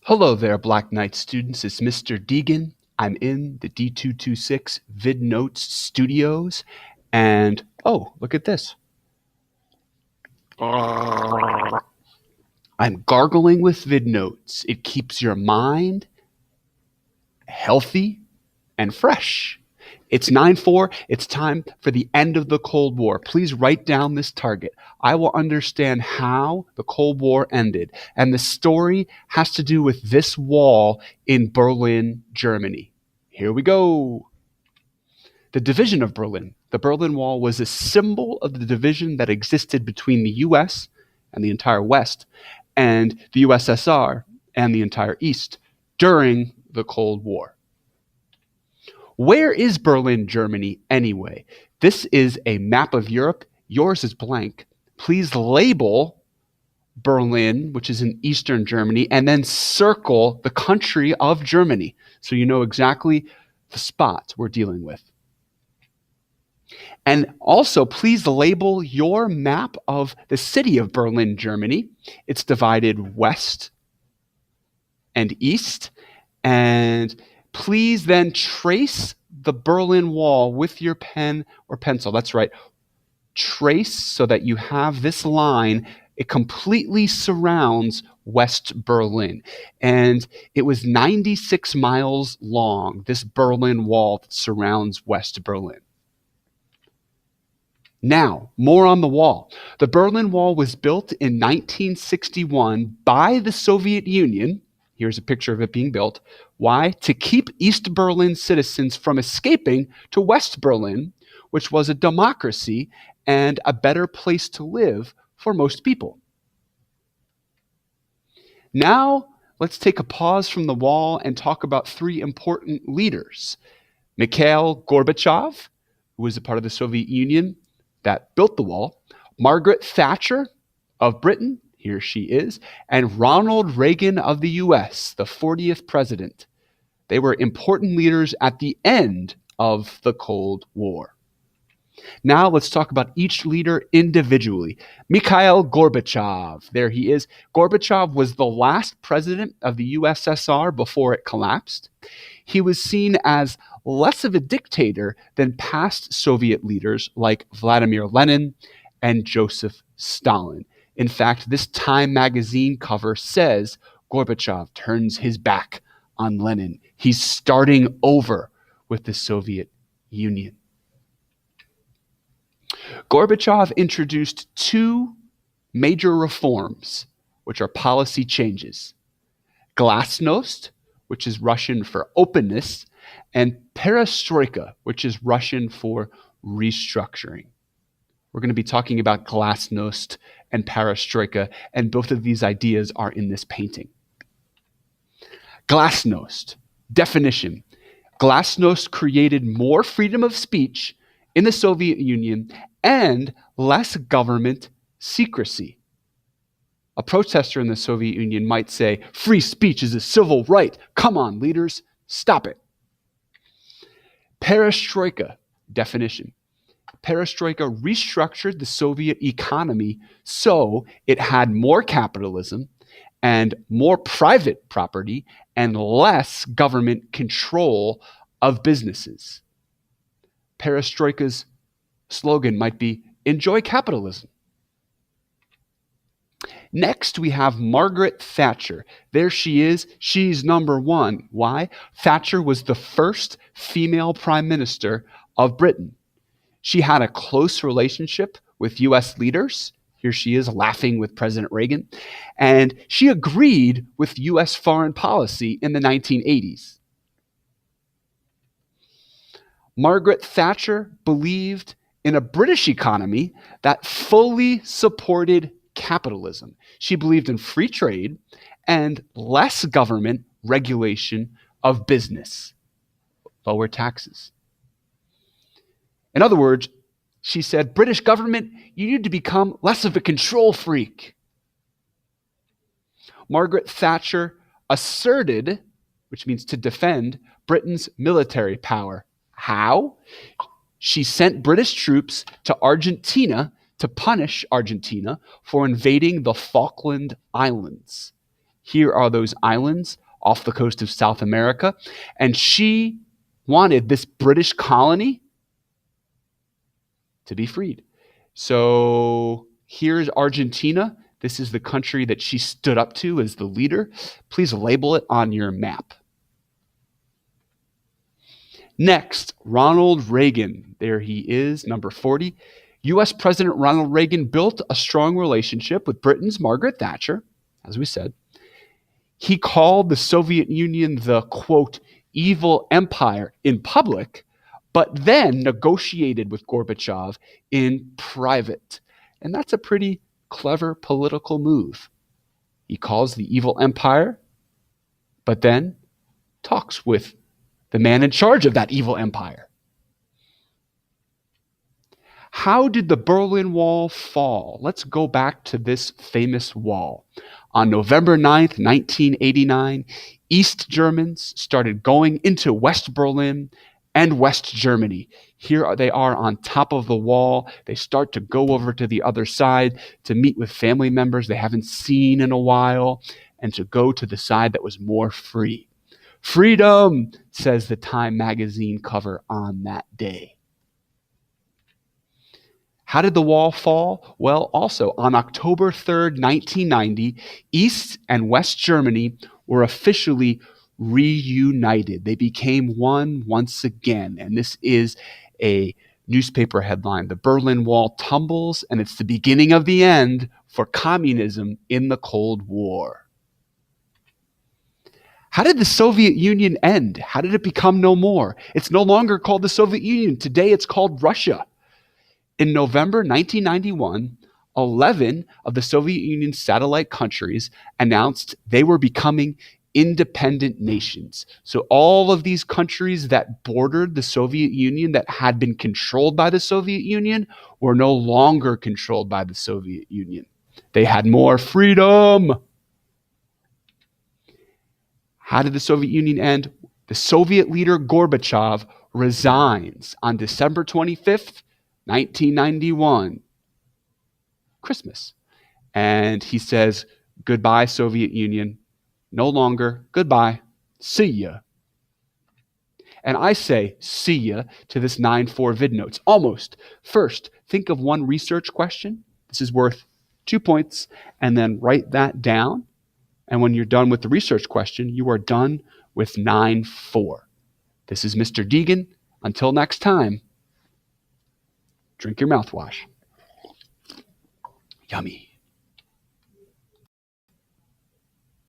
Hello there, Black Knight students. It's Mr. Deegan. I'm in the D226 VidNotes studios, and oh, look at this. I'm gargling with VidNotes. It keeps your mind healthy and fresh. It's 9/4. It's time for the end of the Cold War. Please write down this target. I will understand how the Cold War ended. And the story has to do with this wall in Berlin, Germany. Here we go. The division of Berlin. The Berlin Wall was a symbol of the division that existed between the US and the entire West and the USSR and the entire East during the Cold War. Where is Berlin, Germany, anyway? This is a map of Europe. Yours is blank. Please label Berlin, which is in Eastern Germany, and then circle the country of Germany so you know exactly the spots we're dealing with. And also, please label your map of the city of Berlin, Germany. It's divided west and east, and please then trace the Berlin Wall with your pen or pencil. That's right. Trace so that you have this line. It completely surrounds West Berlin. And it was 96 miles long, this Berlin Wall that surrounds West Berlin. Now, more on the wall. The Berlin Wall was built in 1961 by the Soviet Union. Here's a picture of it being built. Why? To keep East Berlin citizens from escaping to West Berlin, which was a democracy and a better place to live for most people. Now, let's take a pause from the wall and talk about three important leaders. Mikail Gorbachev, who was a part of the Soviet Union that built the wall. Margaret Thatcher of Britain, here she is, and Ronald Reagan of the US, the 40th president. They were important leaders at the end of the Cold War. Now let's talk about each leader individually. Mikail Gorbachev, there he is. Gorbachev was the last president of the USSR before it collapsed. He was seen as less of a dictator than past Soviet leaders like Vladimir Lenin and Joseph Stalin. In fact, this Time magazine cover says Gorbachev turns his back on Lenin. He's starting over with the Soviet Union. Gorbachev introduced two major reforms, which are policy changes. Glasnost, which is Russian for openness, and perestroika, which is Russian for restructuring. We're going to be talking about glasnost and perestroika, and both of these ideas are in this painting. Glasnost, definition. Glasnost created more freedom of speech in the Soviet Union and less government secrecy. A protester in the Soviet Union might say, free speech is a civil right. Come on, leaders, stop it. Perestroika, definition. Perestroika restructured the Soviet economy so it had more capitalism and more private property and less government control of businesses. Perestroika's slogan might be, enjoy capitalism. Next, we have Margaret Thatcher. There she is. She's number one. Why? Thatcher was the first female prime minister of Britain. She had a close relationship with US leaders. Here she is laughing with President Reagan. And she agreed with US foreign policy in the 1980s. Margaret Thatcher believed in a British economy that fully supported capitalism. She believed in free trade and less government regulation of business, lower taxes. In other words, she said, British government, you need to become less of a control freak. Margaret Thatcher asserted, which means to defend, Britain's military power. How? She sent British troops to Argentina to punish Argentina for invading the Falkland Islands. Here are those islands off the coast of South America. And she wanted this British colony to be freed. So here's Argentina. This is the country that she stood up to as the leader. Please label it on your map. Next, Ronald Reagan. There he is, number 40. U.S. President Ronald Reagan built a strong relationship with Britain's Margaret Thatcher, as we said. He called the Soviet Union the, quote, evil empire in public, but then negotiated with Gorbachev in private. And that's a pretty clever political move. He calls the evil empire, but then talks with the man in charge of that evil empire. How did the Berlin Wall fall? Let's go back to this famous wall. On November 9th, 1989, East Germans started going into West Berlin and West Germany. Here they are on top of the wall. They start to go over to the other side to meet with family members they haven't seen in a while and to go to the side that was more free. Freedom, says the Time magazine cover on that day. How did the wall fall? Well, also on October 3rd, 1990, East and West Germany were officially reunited. They became one once again. And this is a newspaper headline. The Berlin Wall tumbles, and it's the beginning of the end for communism in the Cold War. How did the Soviet Union end? How did it become no more? It's no longer called the Soviet Union. Today it's called Russia. In November 1991, 11 of the Soviet Union's satellite countries announced they were becoming independent nations. So all of these countries that bordered the Soviet Union, that had been controlled by the Soviet Union, were no longer controlled by the Soviet Union. They had more freedom. How did the Soviet Union end? The Soviet leader Gorbachev resigns on December 25th, 1991, Christmas. And he says, goodbye, Soviet Union. No longer. Goodbye. See ya. And I say, see ya, to this 9-4 VidNotes. Almost. First, think of one research question. This is worth 2 points. And then write that down. And when you're done with the research question, you are done with 9-4. This is Mr. Deegan. Until next time, drink your mouthwash. Yummy.